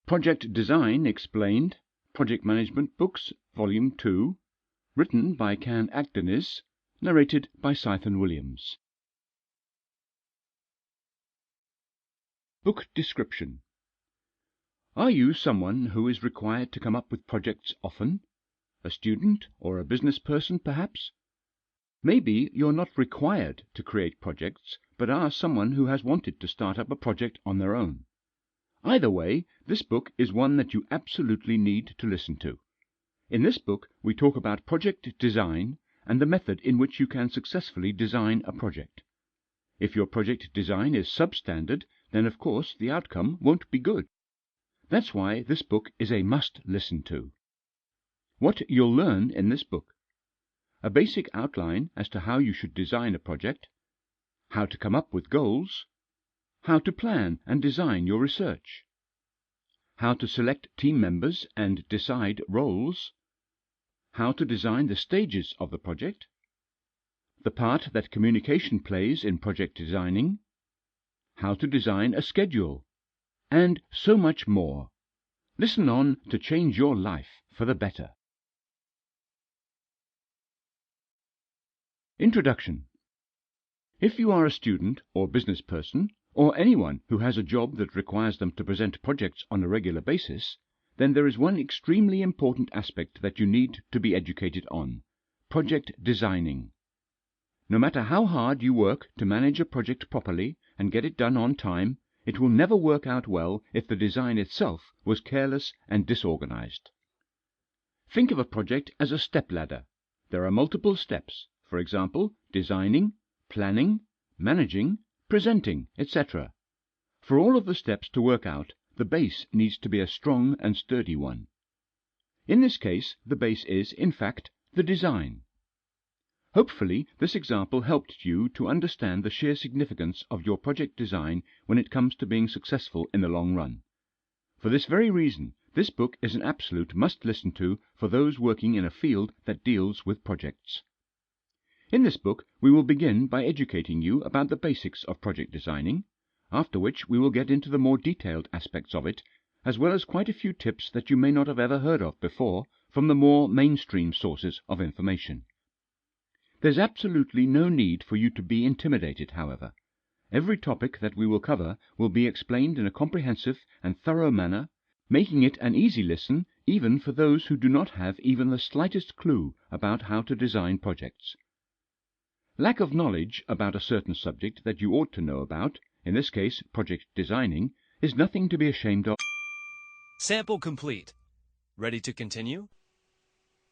Project Design Explained, Project Management Books, Volume 2, written by Akdeniz, narrated by Willams. Book description. Are you someone who is required to come up with projects often? A student or a business person, perhaps? Maybe you're not required to create projects, but are someone who has wanted to start up a project on their own. Either way, this book is one that you absolutely need to listen to. In this book, we talk about project design and the method in which you can successfully design a project. If your project design is substandard, then of course the outcome won't be good. That's why this book is a must listen to. What you'll learn in this book: a basic outline as to how you should design a project, how to come up with goals, how to plan and design your research, how to select team members and decide roles, how to design the stages of the project, the part that communication plays in project designing, how to design a schedule, and so much more. Listen on to change your life for the better. Introduction. If you are a student or business person, or anyone who has a job that requires them to present projects on a regular basis, then there is one extremely important aspect that you need to be educated on: project designing. No matter how hard you work to manage a project properly and get it done on time, it will never work out well if the design itself was careless and disorganized. Think of a project as a stepladder. There are multiple steps, for example, designing, planning, managing, presenting, etc. For all of the steps to work out, the base needs to be a strong and sturdy one. In this case, the base is, in fact, the design. Hopefully, this example helped you to understand the sheer significance of your project design when it comes to being successful in the long run. For this very reason, this book is an absolute must listen to for those working in a field that deals with projects. In this book, we will begin by educating you about the basics of project designing, after which we will get into the more detailed aspects of it, as well as quite a few tips that you may not have ever heard of before from the more mainstream sources of information. There's absolutely no need for you to be intimidated, however. Every topic that we will cover will be explained in a comprehensive and thorough manner, making it an easy listen even for those who do not have even the slightest clue about how to design projects. Lack of knowledge about a certain subject that you ought to know about, in this case project designing, is nothing to be ashamed of. Sample complete. Ready to continue?